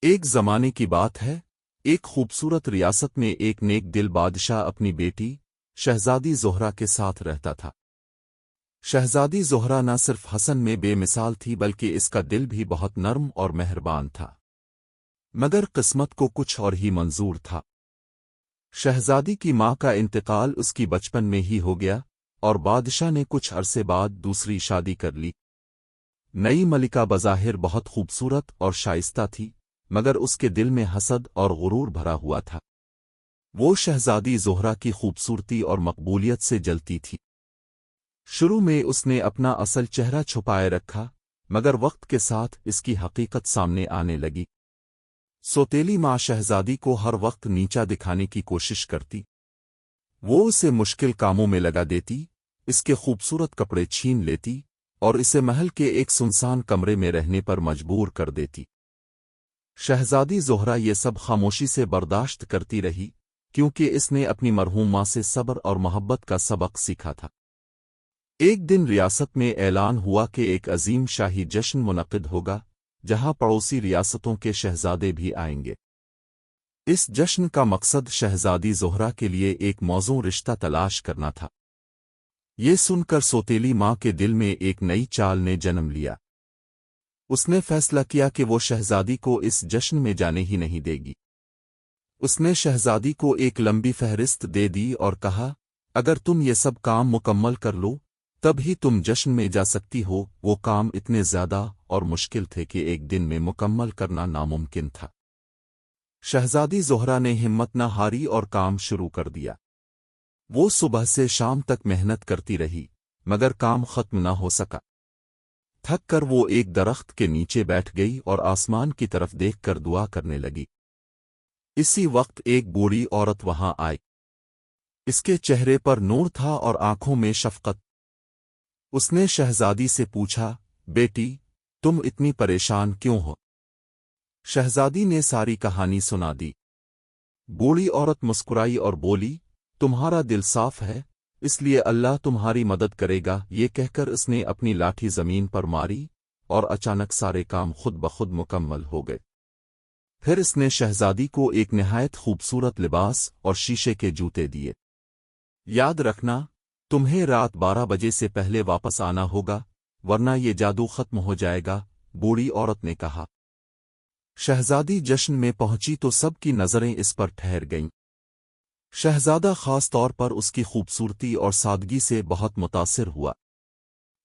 ایک زمانے کی بات ہے، ایک خوبصورت ریاست میں ایک نیک دل بادشاہ اپنی بیٹی شہزادی زہرہ کے ساتھ رہتا تھا۔ شہزادی زہرہ نہ صرف حسن میں بے مثال تھی بلکہ اس کا دل بھی بہت نرم اور مہربان تھا، مگر قسمت کو کچھ اور ہی منظور تھا۔ شہزادی کی ماں کا انتقال اس کی بچپن میں ہی ہو گیا اور بادشاہ نے کچھ عرصے بعد دوسری شادی کر لی۔ نئی ملکہ بظاہر بہت خوبصورت اور شائستہ تھی، مگر اس کے دل میں حسد اور غرور بھرا ہوا تھا۔ وہ شہزادی زہرہ کی خوبصورتی اور مقبولیت سے جلتی تھی۔ شروع میں اس نے اپنا اصل چہرہ چھپائے رکھا، مگر وقت کے ساتھ اس کی حقیقت سامنے آنے لگی۔ سوتیلی ماں شہزادی کو ہر وقت نیچا دکھانے کی کوشش کرتی۔ وہ اسے مشکل کاموں میں لگا دیتی، اس کے خوبصورت کپڑے چھین لیتی اور اسے محل کے ایک سنسان کمرے میں رہنے پر مجبور کر دیتی۔ شہزادی زہرہ یہ سب خاموشی سے برداشت کرتی رہی، کیونکہ اس نے اپنی مرحوم ماں سے صبر اور محبت کا سبق سیکھا تھا۔ ایک دن ریاست میں اعلان ہوا کہ ایک عظیم شاہی جشن منعقد ہوگا، جہاں پڑوسی ریاستوں کے شہزادے بھی آئیں گے۔ اس جشن کا مقصد شہزادی زہرہ کے لیے ایک موزوں رشتہ تلاش کرنا تھا۔ یہ سن کر سوتیلی ماں کے دل میں ایک نئی چال نے جنم لیا۔ اس نے فیصلہ کیا کہ وہ شہزادی کو اس جشن میں جانے ہی نہیں دے گی۔ اس نے شہزادی کو ایک لمبی فہرست دے دی اور کہا، اگر تم یہ سب کام مکمل کر لو تب ہی تم جشن میں جا سکتی ہو۔ وہ کام اتنے زیادہ اور مشکل تھے کہ ایک دن میں مکمل کرنا ناممکن تھا۔ شہزادی زہرہ نے ہمت نہ ہاری اور کام شروع کر دیا۔ وہ صبح سے شام تک محنت کرتی رہی، مگر کام ختم نہ ہو سکا۔ تھک کر وہ ایک درخت کے نیچے بیٹھ گئی اور آسمان کی طرف دیکھ کر دعا کرنے لگی۔ اسی وقت ایک بوڑھی عورت وہاں آئی۔ اس کے چہرے پر نور تھا اور آنکھوں میں شفقت۔ اس نے شہزادی سے پوچھا، بیٹی، تم اتنی پریشان کیوں ہو؟ شہزادی نے ساری کہانی سنا دی۔ بوڑھی عورت مسکرائی اور بولی، تمہارا دل صاف ہے، اس لیے اللہ تمہاری مدد کرے گا۔ یہ کہہ کر اس نے اپنی لاٹھی زمین پر ماری اور اچانک سارے کام خود بخود مکمل ہو گئے۔ پھر اس نے شہزادی کو ایک نہایت خوبصورت لباس اور شیشے کے جوتے دیے۔ یاد رکھنا، تمہیں رات 12 بجے سے پہلے واپس آنا ہوگا، ورنہ یہ جادو ختم ہو جائے گا، بوڑھی عورت نے کہا۔ شہزادی جشن میں پہنچی تو سب کی نظریں اس پر ٹھہر گئیں۔ شہزادہ خاص طور پر اس کی خوبصورتی اور سادگی سے بہت متاثر ہوا۔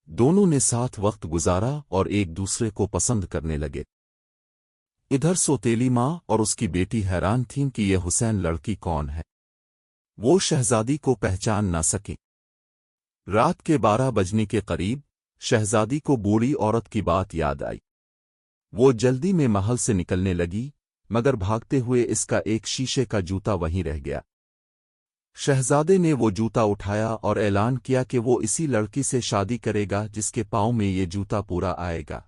دونوں نے ساتھ وقت گزارا اور ایک دوسرے کو پسند کرنے لگے۔ ادھر سوتیلی ماں اور اس کی بیٹی حیران تھیں کہ یہ حسین لڑکی کون ہے۔ وہ شہزادی کو پہچان نہ سکیں۔ رات کے 12 بجنے کے قریب شہزادی کو بوڑھی عورت کی بات یاد آئی۔ وہ جلدی میں محل سے نکلنے لگی، مگر بھاگتے ہوئے اس کا ایک شیشے کا جوتا وہیں رہ گیا۔ شہزادے نے وہ جوتا اٹھایا اور اعلان کیا کہ وہ اسی لڑکی سے شادی کرے گا جس کے پاؤں میں یہ جوتا پورا آئے گا۔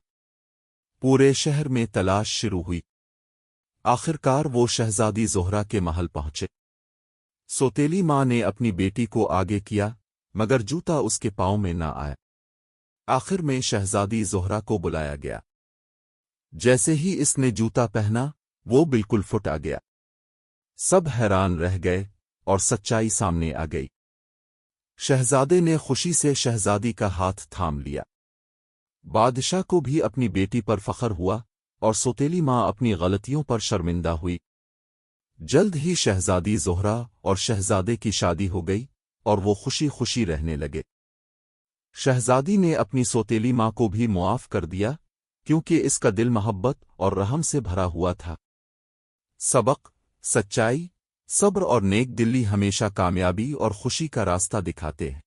پورے شہر میں تلاش شروع ہوئی۔ آخرکار وہ شہزادی زہرہ کے محل پہنچے۔ سوتیلی ماں نے اپنی بیٹی کو آگے کیا، مگر جوتا اس کے پاؤں میں نہ آیا۔ آخر میں شہزادی زہرہ کو بلایا گیا۔ جیسے ہی اس نے جوتا پہنا، وہ بالکل پھٹ گیا۔ سب حیران رہ گئے اور سچائی سامنے آ گئی۔ شہزادے نے خوشی سے شہزادی کا ہاتھ تھام لیا۔ بادشاہ کو بھی اپنی بیٹی پر فخر ہوا اور سوتیلی ماں اپنی غلطیوں پر شرمندہ ہوئی۔ جلد ہی شہزادی زہرہ اور شہزادے کی شادی ہو گئی اور وہ خوشی خوشی رہنے لگے۔ شہزادی نے اپنی سوتیلی ماں کو بھی معاف کر دیا، کیونکہ اس کا دل محبت اور رحم سے بھرا ہوا تھا۔ سبق: سچائی، صبر اور نیک دلی ہمیشہ کامیابی اور خوشی کا راستہ دکھاتے ہیں۔